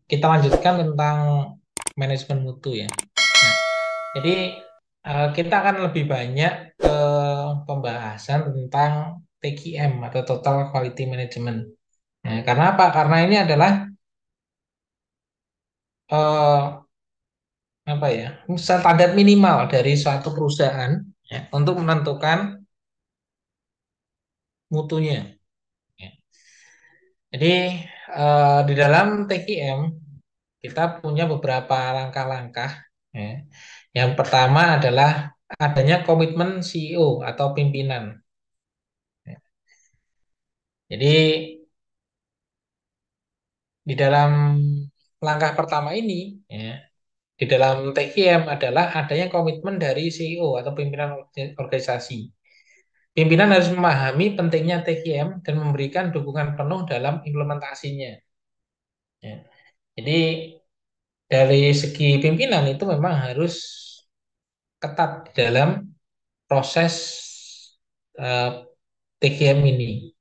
kita lanjutkan tentang manajemen mutu ya. Nah, jadi kita akan lebih banyak ke pembahasan tentang TQM atau Total Quality Management. Nah, karena apa? Karena ini adalah eh, apa ya, standar minimal dari suatu perusahaan ya, untuk menentukan mutunya. Ya. Jadi di dalam TQM kita punya beberapa langkah-langkah. Ya. Yang pertama adalah adanya komitmen CEO atau pimpinan. Ya. Jadi di dalam langkah pertama ini, ya, di dalam TQM adalah adanya komitmen dari CEO atau pimpinan organisasi. Pimpinan harus memahami pentingnya TQM dan memberikan dukungan penuh dalam implementasinya. Ya. Jadi dari segi pimpinan itu memang harus ketat dalam proses TGM ini.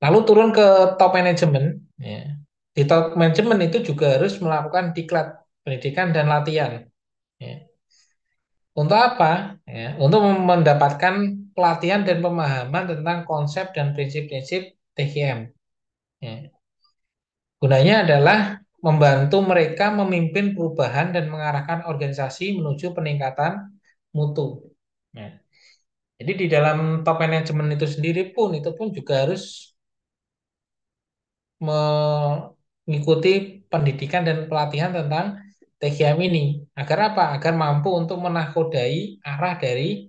Lalu turun ke top manajemen. Ya. Di top manajemen itu juga harus melakukan diklat, pendidikan dan latihan. Ya. Untuk apa? Ya. Untuk mendapatkan pelatihan dan pemahaman tentang konsep dan prinsip-prinsip TGM. Ya. Gunanya adalah membantu mereka memimpin perubahan dan mengarahkan organisasi menuju peningkatan mutu. Ya. Jadi di dalam top manajemen itu sendiri pun itu pun juga harus mengikuti pendidikan dan pelatihan tentang TGM ini. Agar apa? Agar mampu untuk menakodai arah dari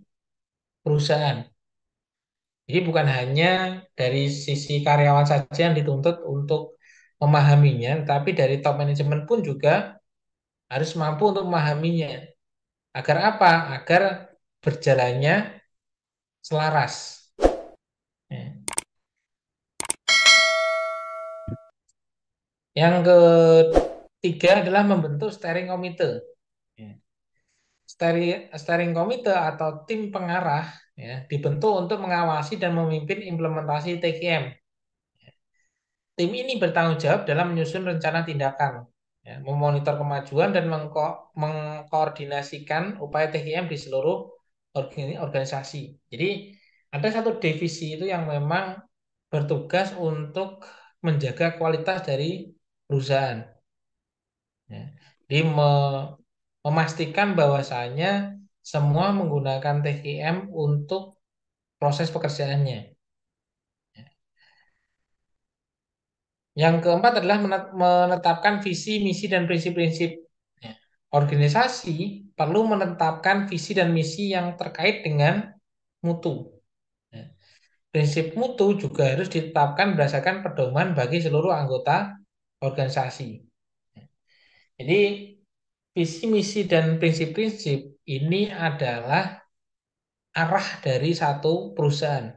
perusahaan. Jadi bukan hanya dari sisi karyawan saja yang dituntut untuk memahaminya, tapi dari top manajemen pun juga harus mampu untuk memahaminya. Agar apa? Agar berjalannya selaras. Ya. Yang ketiga adalah membentuk steering committee. Ya. Steering committee atau tim pengarah ya, dibentuk untuk mengawasi dan memimpin implementasi TKM. Tim ini bertanggung jawab dalam menyusun rencana tindakan, ya, memonitor kemajuan dan mengkoordinasikan upaya TKM di seluruh organisasi. Jadi ada satu divisi itu yang memang bertugas untuk menjaga kualitas dari perusahaan. Ya. Jadi memastikan bahwasanya semua menggunakan TKM untuk proses pekerjaannya. Yang keempat adalah menetapkan visi, misi, dan prinsip-prinsip. Ya. Organisasi perlu menetapkan visi dan misi yang terkait dengan mutu. Ya. Prinsip mutu juga harus ditetapkan berdasarkan pedoman bagi seluruh anggota organisasi. Ya. Jadi visi, misi, dan prinsip-prinsip ini adalah arah dari satu perusahaan.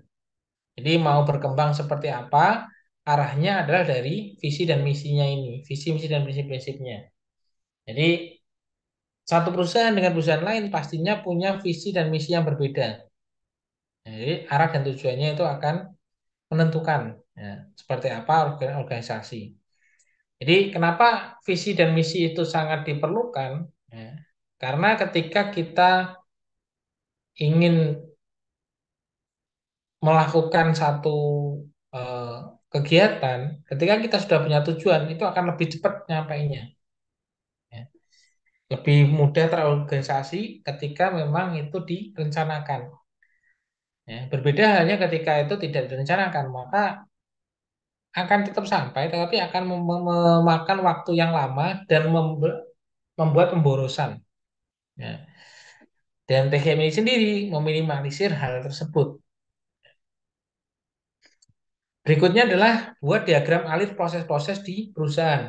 Jadi mau berkembang seperti apa, arahnya adalah dari visi dan misinya ini, visi, misi, dan prinsip-prinsipnya. Jadi satu perusahaan dengan perusahaan lain pastinya punya visi dan misi yang berbeda. Jadi arah dan tujuannya itu akan menentukan ya, seperti apa organisasi. Jadi kenapa visi dan misi itu sangat diperlukan? Ya, karena ketika kita ingin melakukan satu eh, kegiatan, ketika kita sudah punya tujuan, itu akan lebih cepat nyampainya. Ya. Lebih mudah terorganisasi ketika memang itu direncanakan. Ya. Berbeda halnya ketika itu tidak direncanakan, maka akan tetap sampai, tetapi akan memakan waktu yang lama dan membuat pemborosan. Ya. Dan TGM ini sendiri meminimalisir hal tersebut. Berikutnya adalah buat diagram alir proses-proses di perusahaan.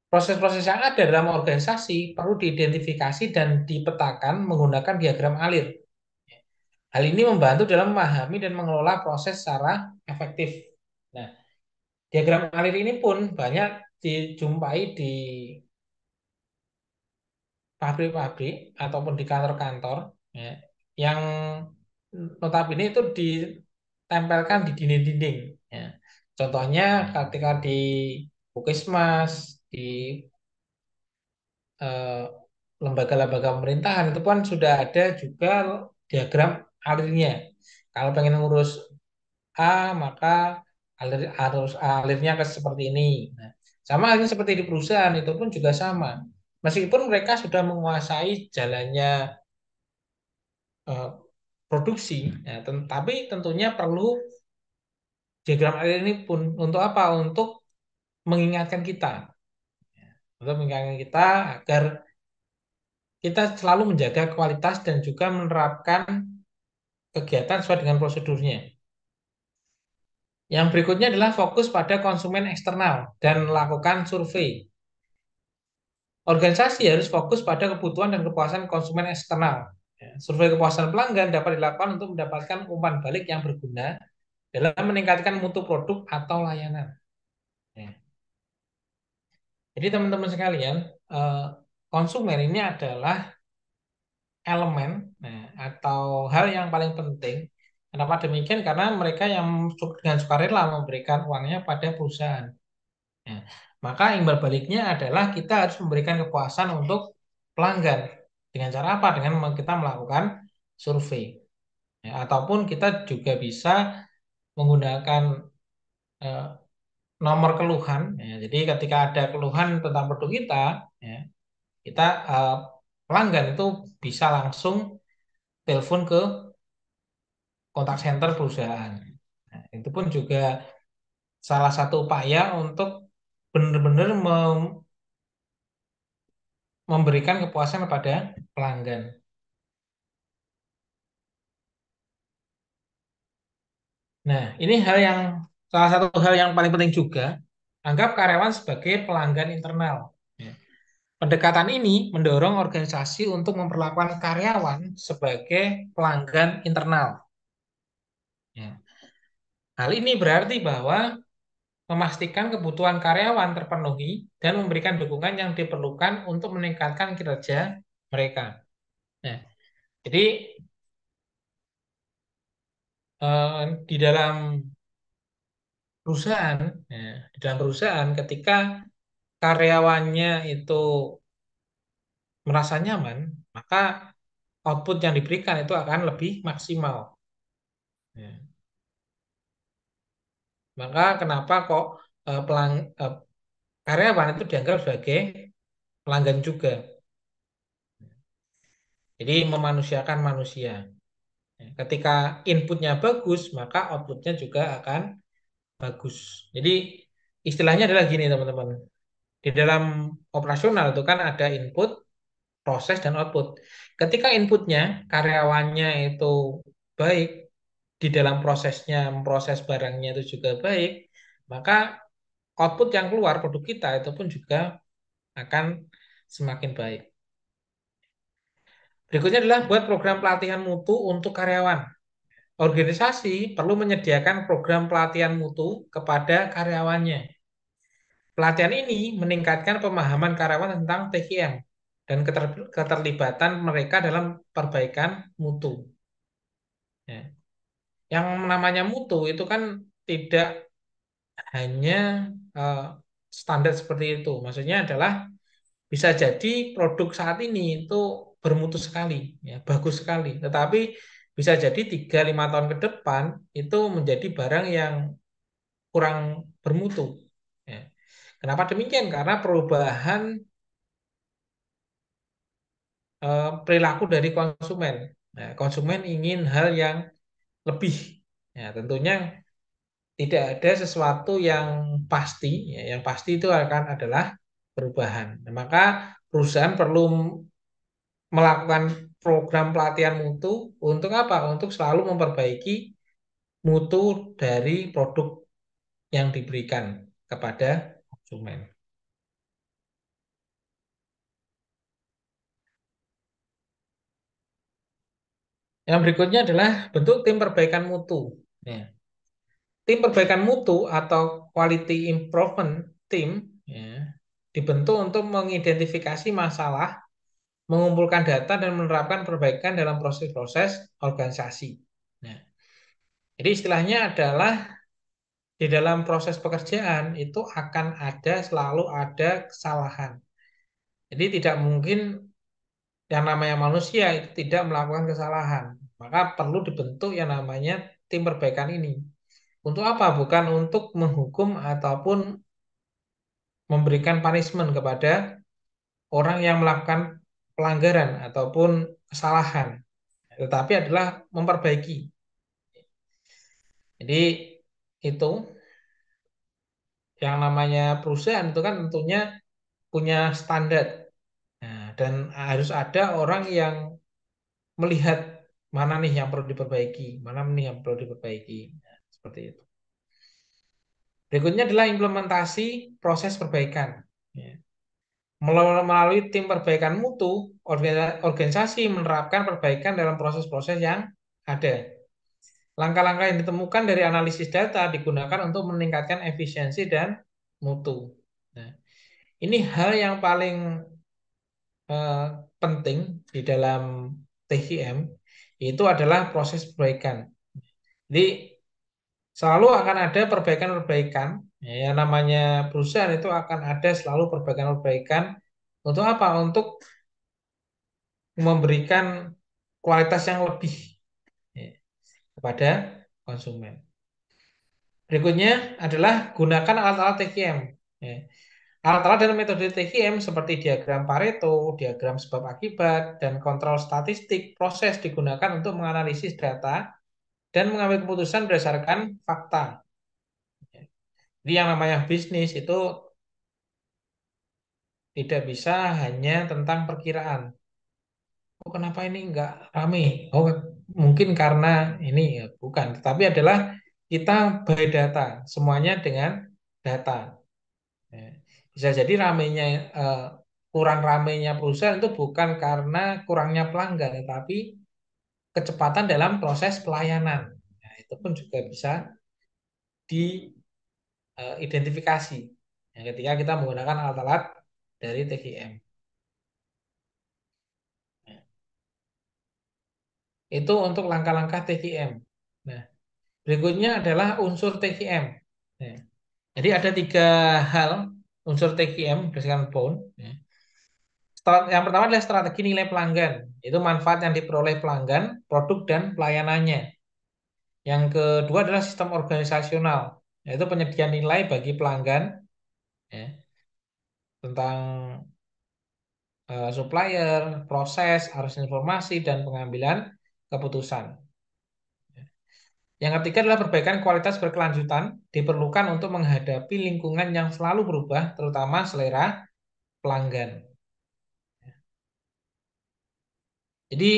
Proses-proses yang ada dalam organisasi perlu diidentifikasi dan dipetakan menggunakan diagram alir. Hal ini membantu dalam memahami dan mengelola proses secara efektif. Nah, diagram alir ini pun banyak dijumpai di pabrik-pabrik ataupun di kantor-kantor ya, yang notabene itu ditempelkan di dinding-dinding. Ya. Contohnya ketika di Puskesmas, di eh, lembaga-lembaga pemerintahan itu kan sudah ada juga diagram alirnya. Kalau pengen ngurus A, maka harus alirnya ke seperti ini. Nah, sama halnya seperti di perusahaan itu pun juga sama. Meskipun mereka sudah menguasai jalannya eh, produksi, ya, tapi tentunya perlu diagram alir ini pun untuk apa? Untuk mengingatkan kita, untuk mengingatkan kita agar kita selalu menjaga kualitas dan juga menerapkan kegiatan sesuai dengan prosedurnya. Yang berikutnya adalah fokus pada konsumen eksternal dan melakukan survei. Organisasi harus fokus pada kebutuhan dan kepuasan konsumen eksternal. Ya, survei kepuasan pelanggan dapat dilakukan untuk mendapatkan umpan balik yang berguna dalam meningkatkan mutu produk atau layanan. Ya. Jadi teman-teman sekalian, eh, konsumen ini adalah elemen atau hal yang paling penting. Kenapa demikian? Karena mereka yang dengan sukarela memberikan uangnya pada perusahaan. Ya. Maka imbal baliknya adalah kita harus memberikan kepuasan untuk pelanggan. Dengan cara apa? Dengan kita melakukan survei. Ya, ataupun kita juga bisa menggunakan eh, nomor keluhan. Ya. Jadi ketika ada keluhan tentang produk kita, ya, kita pelanggan itu bisa langsung telepon ke kontak center perusahaan. Nah, itu pun juga salah satu upaya untuk benar-benar memberikan kepuasan kepada pelanggan. Nah, ini salah satu hal yang paling penting juga. Anggap karyawan sebagai pelanggan internal. Ya. Pendekatan ini mendorong organisasi untuk memperlakukan karyawan sebagai pelanggan internal. Ya. Hal ini berarti bahwa memastikan kebutuhan karyawan terpenuhi dan memberikan dukungan yang diperlukan untuk meningkatkan kinerja mereka. Nah, jadi di dalam perusahaan, ya, di dalam perusahaan ketika karyawannya itu merasa nyaman, maka output yang diberikan itu akan lebih maksimal. Ya. Maka kenapa kok eh, pelang, eh, karyawan itu dianggap sebagai pelanggan juga. Jadi memanusiakan manusia. Ya, ketika inputnya bagus, maka outputnya juga akan bagus. Jadi istilahnya adalah gini teman-teman. Di dalam operasional itu kan ada input, proses, dan output. Ketika inputnya, karyawannya itu baik, di dalam prosesnya, memproses barangnya itu juga baik, maka output yang keluar, produk kita itu pun juga akan semakin baik. Berikutnya adalah buat program pelatihan mutu untuk karyawan. Organisasi perlu menyediakan program pelatihan mutu kepada karyawannya. Pelatihan ini meningkatkan pemahaman karyawan tentang TKM dan keterlibatan mereka dalam perbaikan mutu. Ya. Yang namanya mutu itu kan tidak hanya eh, standar seperti itu. Maksudnya adalah bisa jadi produk saat ini itu bermutu sekali, ya, bagus sekali. Tetapi bisa jadi 3-5 tahun ke depan itu menjadi barang yang kurang bermutu. Ya. Kenapa demikian? Karena perubahan perilaku dari konsumen. Nah, konsumen ingin hal yang lebih. Ya, tentunya tidak ada sesuatu yang pasti. Ya, yang pasti itu akan adalah perubahan. Nah, maka perusahaan perlu melakukan program pelatihan mutu untuk apa? Untuk selalu memperbaiki mutu dari produk yang diberikan kepada konsumen. Yang berikutnya adalah bentuk tim perbaikan mutu. Ya. Tim perbaikan mutu atau quality improvement team ya, dibentuk untuk mengidentifikasi masalah, mengumpulkan data, dan menerapkan perbaikan dalam proses-proses organisasi. Nah, jadi istilahnya adalah di dalam proses pekerjaan itu akan selalu ada kesalahan. Jadi tidak mungkin yang namanya manusia itu tidak melakukan kesalahan. Maka perlu dibentuk yang namanya tim perbaikan ini. Untuk apa? Bukan untuk menghukum ataupun memberikan punishment kepada orang yang melakukan pelanggaran ataupun kesalahan, tetapi adalah memperbaiki. Jadi itu yang namanya perusahaan itu kan tentunya punya standar. Nah, dan harus ada orang yang melihat mana nih yang perlu diperbaiki, mana nih yang perlu diperbaiki. Nah, seperti itu. Berikutnya adalah implementasi proses perbaikan. Ya. Melalui tim perbaikan mutu, organisasi menerapkan perbaikan dalam proses-proses yang ada. Langkah-langkah yang ditemukan dari analisis data digunakan untuk meningkatkan efisiensi dan mutu. Nah, ini hal yang paling eh, penting di dalam TGM, itu adalah proses perbaikan. Jadi selalu akan ada perbaikan-perbaikan, ya, yang namanya perusahaan itu akan ada selalu perbaikan-perbaikan untuk apa? Untuk memberikan kualitas yang lebih, ya, kepada konsumen. Berikutnya adalah gunakan alat-alat TQM. Ya. Alat-alat dan metode TQM seperti diagram Pareto, diagram sebab akibat, dan kontrol statistik proses digunakan untuk menganalisis data dan mengambil keputusan berdasarkan fakta. Ya. Jadi yang namanya bisnis itu tidak bisa hanya tentang perkiraan. Oh, kenapa ini nggak rame? Oh, mungkin karena ini ya, bukan. Tetapi adalah kita by data, semuanya dengan data. Ya. Bisa jadi eh, kurang ramenya perusahaan itu bukan karena kurangnya pelanggan, tetapi kecepatan dalam proses pelayanan. Nah, itu pun juga bisa diidentifikasi ketika kita menggunakan alat-alat dari TGM. Itu untuk langkah-langkah TGM. Nah, berikutnya adalah unsur TGM. Nah, jadi ada tiga hal unsur TGM berdasarkan Bond. Ya. Yang pertama adalah strategi nilai pelanggan. Itu manfaat yang diperoleh pelanggan, produk, dan pelayanannya. Yang kedua adalah sistem organisasional, yaitu penyediaan nilai bagi pelanggan, ya, tentang supplier, proses, arus informasi, dan pengambilan keputusan. Yang ketiga adalah perbaikan kualitas berkelanjutan diperlukan untuk menghadapi lingkungan yang selalu berubah, terutama selera pelanggan. Jadi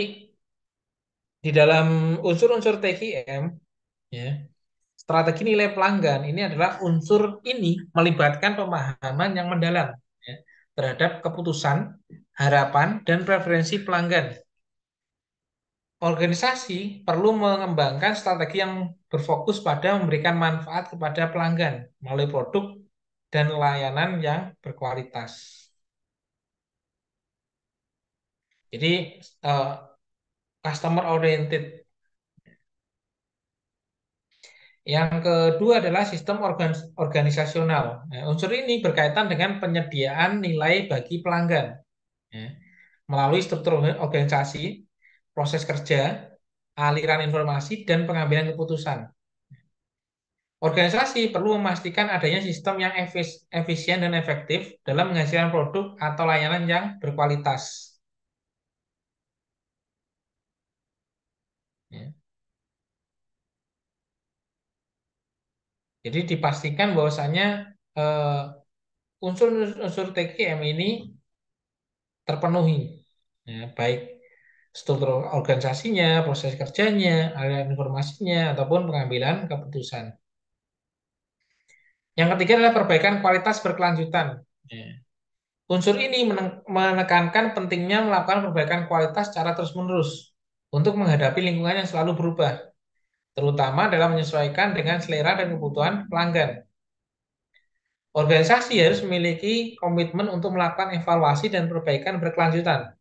di dalam unsur-unsur TQM, ya, strategi nilai pelanggan ini adalah unsur ini melibatkan pemahaman yang mendalam, ya, terhadap keputusan, harapan, dan preferensi pelanggan. Organisasi perlu mengembangkan strategi yang berfokus pada memberikan manfaat kepada pelanggan melalui produk dan layanan yang berkualitas. Jadi eh, customer oriented. Yang kedua adalah sistem organisasional. Nah, unsur ini berkaitan dengan penyediaan nilai bagi pelanggan, ya, melalui struktur organisasi, proses kerja, aliran informasi, dan pengambilan keputusan. Organisasi perlu memastikan adanya sistem yang efisien dan efektif dalam menghasilkan produk atau layanan yang berkualitas. Ya. Jadi dipastikan bahwasanya eh, unsur-unsur TKM ini terpenuhi, ya, baik struktur organisasinya, proses kerjanya, aliran informasinya, ataupun pengambilan keputusan. Yang ketiga adalah perbaikan kualitas berkelanjutan. Ya. Unsur ini menekankan pentingnya melakukan perbaikan kualitas secara terus-menerus untuk menghadapi lingkungan yang selalu berubah, terutama dalam menyesuaikan dengan selera dan kebutuhan pelanggan. Organisasi harus memiliki komitmen untuk melakukan evaluasi dan perbaikan berkelanjutan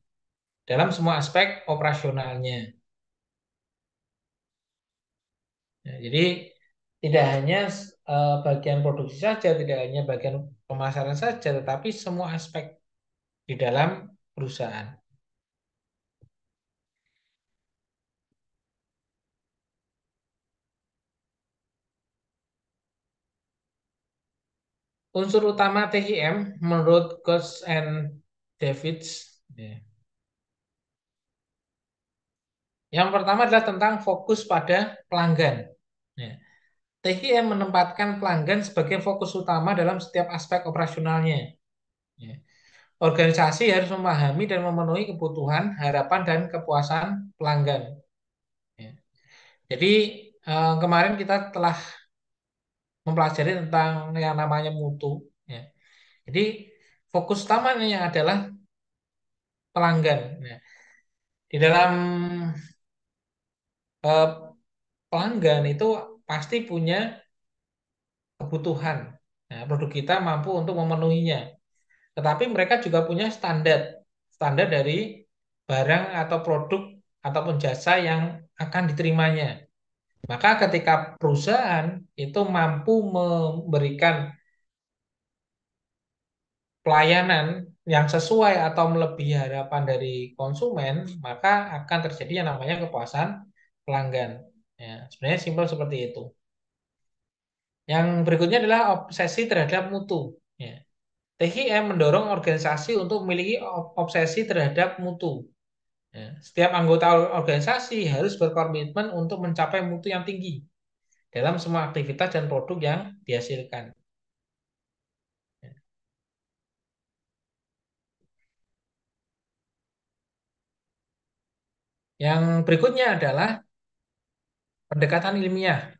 dalam semua aspek operasionalnya. Ya, jadi tidak hanya bagian produksi saja, tidak hanya bagian pemasaran saja, tetapi semua aspek di dalam perusahaan. Unsur utama TIM menurut Coach and Davids, ya. Yang pertama adalah tentang fokus pada pelanggan. Ya. TIM menempatkan pelanggan sebagai fokus utama dalam setiap aspek operasionalnya. Ya. Organisasi harus memahami dan memenuhi kebutuhan, harapan, dan kepuasan pelanggan. Ya. Jadi kemarin kita telah mempelajari tentang yang namanya mutu. Ya. Jadi fokus utamanya adalah pelanggan. Nah, di dalam eh, pelanggan itu pasti punya kebutuhan. Nah, produk kita mampu untuk memenuhinya. Tetapi mereka juga punya standar, standar dari barang atau produk ataupun jasa yang akan diterimanya. Maka ketika perusahaan itu mampu memberikan pelayanan yang sesuai atau melebihi harapan dari konsumen, maka akan terjadi yang namanya kepuasan pelanggan. Ya, sebenarnya simpel seperti itu. Yang berikutnya adalah obsesi terhadap mutu. Ya. TIM mendorong organisasi untuk memiliki obsesi terhadap mutu. Ya. Setiap anggota organisasi harus berkomitmen untuk mencapai mutu yang tinggi dalam semua aktivitas dan produk yang dihasilkan. Ya. Yang berikutnya adalah pendekatan ilmiah.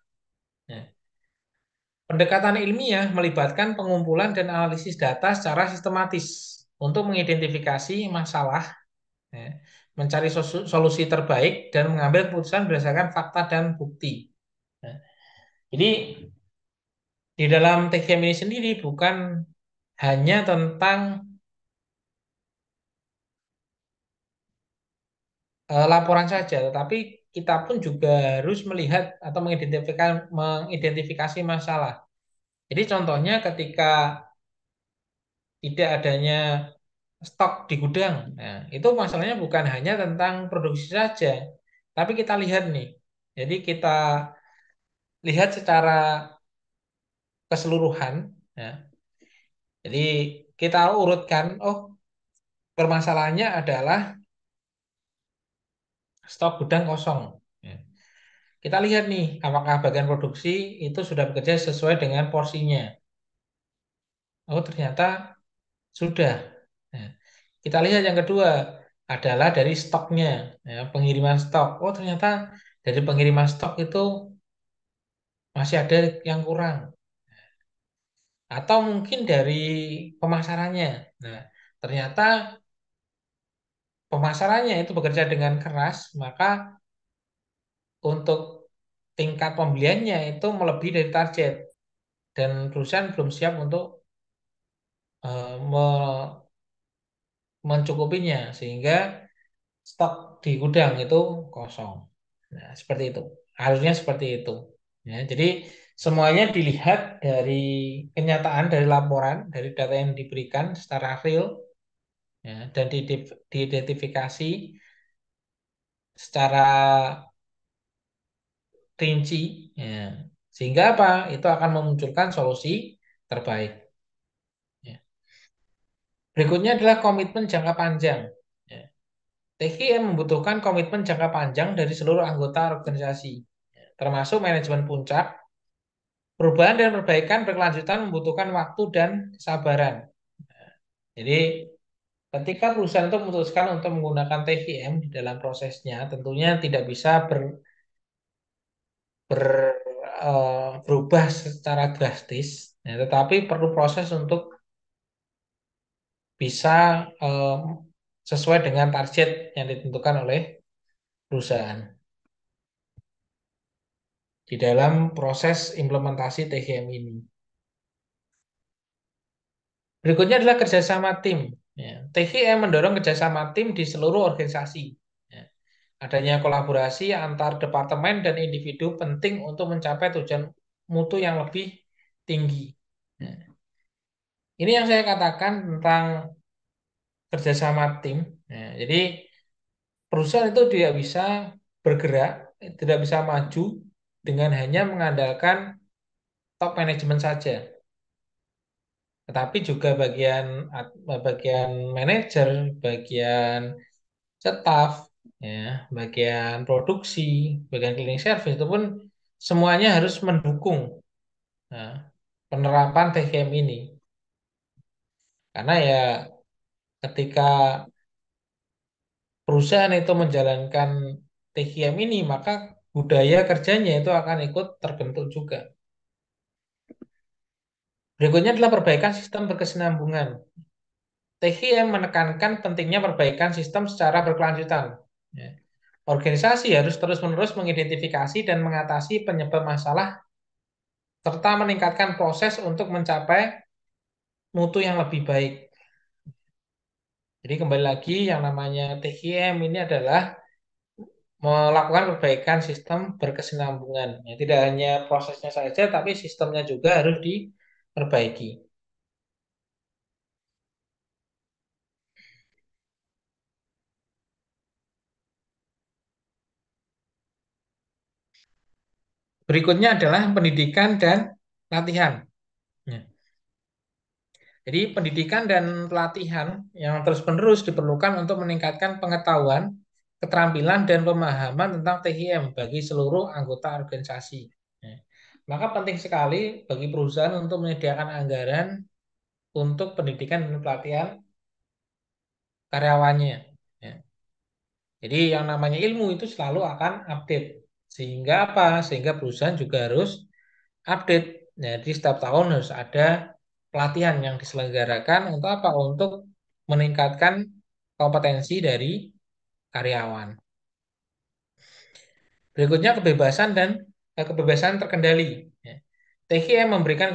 Ya. Pendekatan ilmiah melibatkan pengumpulan dan analisis data secara sistematis untuk mengidentifikasi masalah, ya, mencari solusi terbaik, dan mengambil keputusan berdasarkan fakta dan bukti. Nah, jadi di dalam TGM ini sendiri bukan hanya tentang laporan saja, tetapi kita pun juga harus melihat atau mengidentifikasi masalah. Jadi contohnya ketika tidak adanya stok di gudang. Nah, itu masalahnya bukan hanya tentang produksi saja, tapi kita lihat nih. Jadi kita lihat secara keseluruhan. Ya. Jadi kita urutkan, oh permasalahannya adalah stok gudang kosong. Ya. Kita lihat nih, apakah bagian produksi itu sudah bekerja sesuai dengan porsinya. Oh ternyata sudah. Nah, kita lihat yang kedua adalah dari stoknya, ya, pengiriman stok. Oh ternyata dari pengiriman stok itu masih ada yang kurang. Atau mungkin dari pemasarannya. Nah, ternyata pemasarannya itu bekerja dengan keras, maka untuk tingkat pembeliannya itu melebihi dari target. Dan perusahaan belum siap untuk mencukupinya, sehingga stok di gudang itu kosong. Nah, seperti itu. Harusnya seperti itu. Ya, jadi semuanya dilihat dari kenyataan, dari laporan, dari data yang diberikan secara real, ya, dan diidentifikasi secara rinci. Ya. Sehingga apa? Itu akan memunculkan solusi terbaik. Ya. Berikutnya adalah komitmen jangka panjang. Ya. TKM membutuhkan komitmen jangka panjang dari seluruh anggota organisasi, termasuk manajemen puncak. Perubahan dan perbaikan berkelanjutan membutuhkan waktu dan kesabaran. Jadi, ketika perusahaan itu memutuskan untuk menggunakan TVM di dalam prosesnya, tentunya tidak bisa ber- berubah secara drastis, ya, tetapi perlu proses untuk bisa eh, sesuai dengan target yang ditentukan oleh perusahaan di dalam proses implementasi TGM ini. Berikutnya adalah kerjasama tim. Ya, TGM mendorong kerjasama tim di seluruh organisasi. Ya, adanya kolaborasi antar departemen dan individu penting untuk mencapai tujuan mutu yang lebih tinggi. Nah, ini yang saya katakan tentang kerjasama tim. Nah, jadi perusahaan itu tidak bisa bergerak, tidak bisa maju dengan hanya mengandalkan top manajemen saja. Tetapi juga bagian manajer, bagian staff, ya, bagian produksi, bagian cleaning service itu pun semuanya harus mendukung, nah, penerapan TGM ini. Karena ya ketika perusahaan itu menjalankan TGM ini, maka budaya kerjanya itu akan ikut terbentuk juga. Berikutnya adalah perbaikan sistem berkesinambungan. TGM menekankan pentingnya perbaikan sistem secara berkelanjutan. Ya. Organisasi harus terus-menerus mengidentifikasi dan mengatasi penyebab masalah serta meningkatkan proses untuk mencapai mutu yang lebih baik. Jadi kembali lagi yang namanya TGM ini adalah melakukan perbaikan sistem berkesinambungan. Ya, tidak hanya prosesnya saja, tapi sistemnya juga harus diperbaiki. Berikutnya adalah pendidikan dan latihan. Ya. Jadi pendidikan dan pelatihan yang terus-menerus diperlukan untuk meningkatkan pengetahuan, keterampilan, dan pemahaman tentang TIM bagi seluruh anggota organisasi. Ya. Maka penting sekali bagi perusahaan untuk menyediakan anggaran untuk pendidikan dan pelatihan karyawannya. Ya. Jadi yang namanya ilmu itu selalu akan update. Sehingga apa? Sehingga perusahaan juga harus update. Jadi setiap tahun harus ada pelatihan yang diselenggarakan untuk apa? Untuk meningkatkan kompetensi dari karyawan. Berikutnya kebebasan dan kebebasan terkendali. Ya. TGM memberikan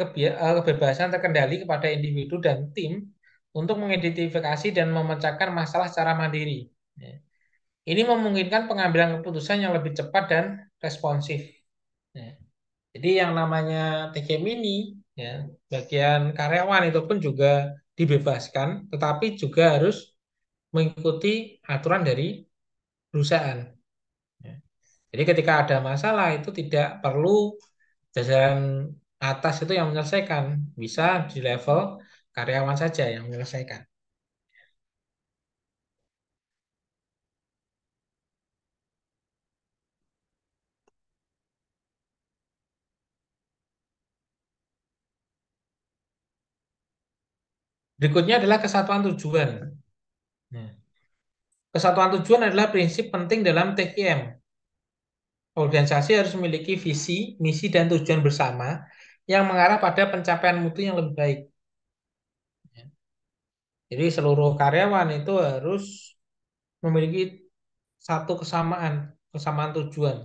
kebebasan terkendali kepada individu dan tim untuk mengidentifikasi dan memecahkan masalah secara mandiri. Ya. Ini memungkinkan pengambilan keputusan yang lebih cepat dan responsif. Ya. Jadi yang namanya TGM ini, ya, bagian karyawan itu pun juga dibebaskan, tetapi juga harus mengikuti aturan dari perusahaan. Ya. Jadi ketika ada masalah itu tidak perlu jajaran atas itu yang menyelesaikan, bisa di level karyawan saja yang menyelesaikan. Berikutnya adalah kesatuan tujuan. Nah, kesatuan tujuan adalah prinsip penting dalam TGM. Organisasi harus memiliki visi, misi, dan tujuan bersama yang mengarah pada pencapaian mutu yang lebih baik. Jadi seluruh karyawan itu harus memiliki satu kesamaan tujuan.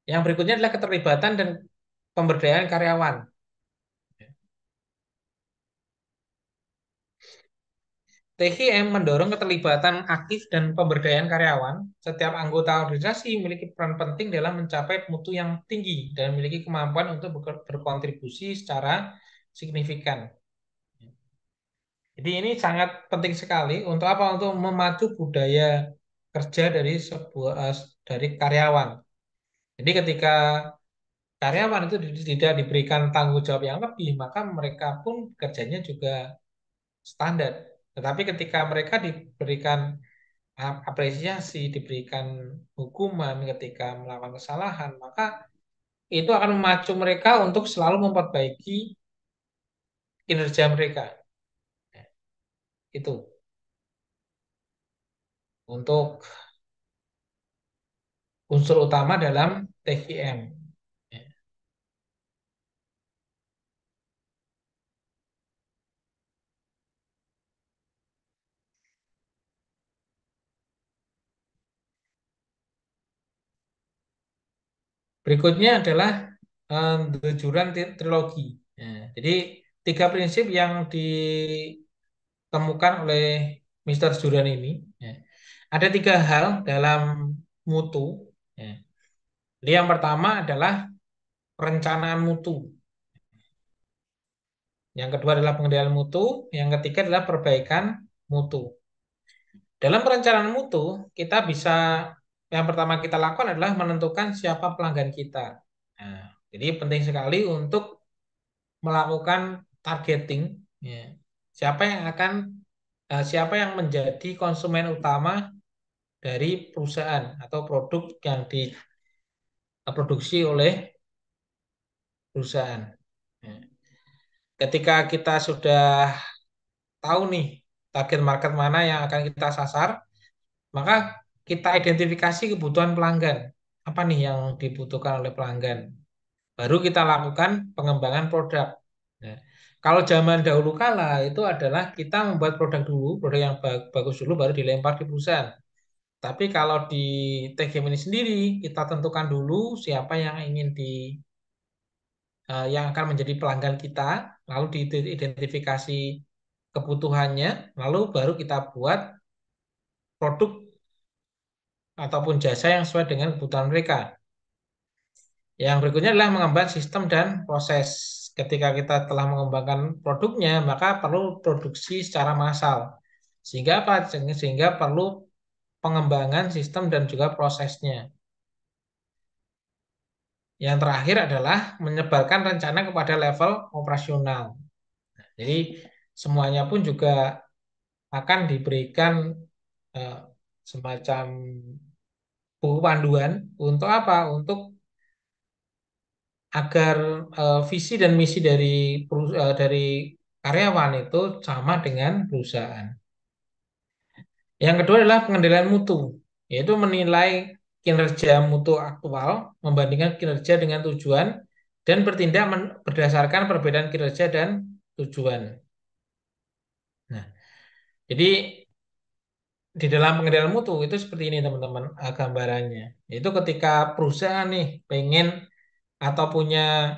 Yang berikutnya adalah keterlibatan dan pemberdayaan karyawan. TGM mendorong keterlibatan aktif dan pemberdayaan karyawan. Setiap anggota organisasi memiliki peran penting dalam mencapai mutu yang tinggi dan memiliki kemampuan untuk berkontribusi secara signifikan. Jadi ini sangat penting sekali untuk apa? Untuk memacu budaya kerja dari dari karyawan. Jadi ketika karyawan itu tidak diberikan tanggung jawab yang lebih, maka mereka pun kerjanya juga standar. Tetapi ketika mereka diberikan apresiasi, diberikan hukuman ketika melakukan kesalahan, maka itu akan memacu mereka untuk selalu memperbaiki kinerja mereka. Itu untuk unsur utama dalam TGM. Berikutnya adalah kejujuran trilogi. Ya, jadi tiga prinsip yang ditemukan oleh Mister Juran ini. Ya. Ada tiga hal dalam mutu. Ya. Jadi yang pertama adalah perencanaan mutu. Yang kedua adalah pengendalian mutu. Yang ketiga adalah perbaikan mutu. Dalam perencanaan mutu, kita bisa, yang pertama kita lakukan adalah menentukan siapa pelanggan kita. Nah, jadi penting sekali untuk melakukan targeting, ya. Siapa yang akan, siapa yang menjadi konsumen utama dari perusahaan atau produk yang diproduksi oleh perusahaan. Ya. Ketika kita sudah tahu nih target market mana yang akan kita sasar, maka kita identifikasi kebutuhan pelanggan. Apa nih yang dibutuhkan oleh pelanggan? Baru kita lakukan pengembangan produk. Nah, kalau zaman dahulu kala itu adalah kita membuat produk dulu, produk yang bagus dulu baru dilempar di perusahaan. Tapi kalau di TGM ini sendiri, kita tentukan dulu siapa yang ingin yang akan menjadi pelanggan kita, lalu diidentifikasi kebutuhannya, lalu baru kita buat produk ataupun jasa yang sesuai dengan kebutuhan mereka. Yang berikutnya adalah mengembangkan sistem dan proses. Ketika kita telah mengembangkan produknya, maka perlu produksi secara massal. Sehingga apa? Sehingga perlu pengembangan sistem dan juga prosesnya. Yang terakhir adalah menyebarkan rencana kepada level operasional. Jadi semuanya pun juga akan diberikan eh, semacam buku panduan untuk apa? Untuk agar visi dan misi dari karyawan itu sama dengan perusahaan. Yang kedua adalah pengendalian mutu, yaitu menilai kinerja mutu aktual membandingkan kinerja dengan tujuan dan bertindak berdasarkan perbedaan kinerja dan tujuan. Nah, jadi di dalam pengendalian mutu itu seperti ini teman-teman, gambarannya. Itu ketika perusahaan nih pengen atau punya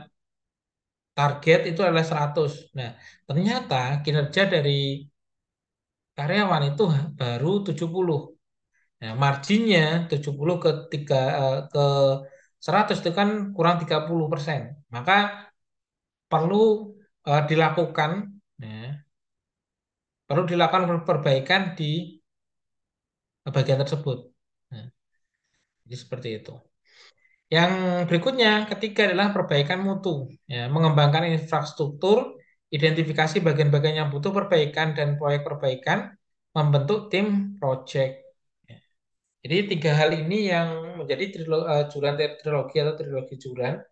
target itu adalah 100. Nah, ternyata kinerja dari karyawan itu baru 70. Nah, marginnya 70 ke 100 itu kan kurang 30%. Maka perlu dilakukan, ya, perlu dilakukan perbaikan di bagian tersebut. Nah, jadi seperti itu. Yang berikutnya, ketiga adalah perbaikan mutu. Ya, mengembangkan infrastruktur, identifikasi bagian-bagian yang butuh perbaikan dan proyek perbaikan, membentuk tim project. Ya. Jadi tiga hal ini yang menjadi juran trilogi atau trilogi juran,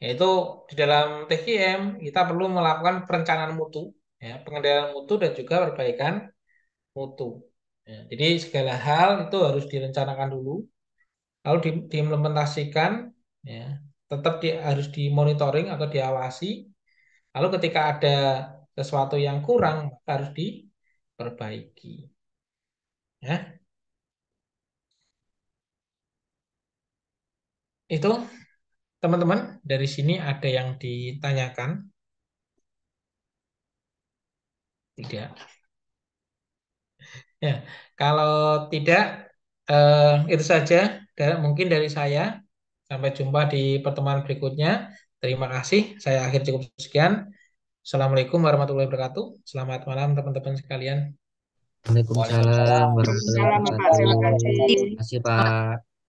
yaitu di dalam TGM kita perlu melakukan perencanaan mutu, ya, pengendalian mutu dan juga perbaikan mutu. Ya, jadi segala hal itu harus direncanakan dulu, lalu diimplementasikan, ya, tetap harus dimonitoring atau diawasi, lalu ketika ada sesuatu yang kurang maka harus diperbaiki, ya. Itu teman-teman, dari sini ada yang ditanyakan? Tidak, ya. Kalau tidak, itu saja mungkin dari saya. Sampai jumpa di pertemuan berikutnya. Terima kasih, saya akhir cukup sekian. Assalamualaikum warahmatullahi wabarakatuh. Selamat malam teman-teman sekalian. Waalaikumsalam Waalaikumsalam warahmatullahi Bapak, wabarakatuh. terima Terima kasih. kasih, Pak.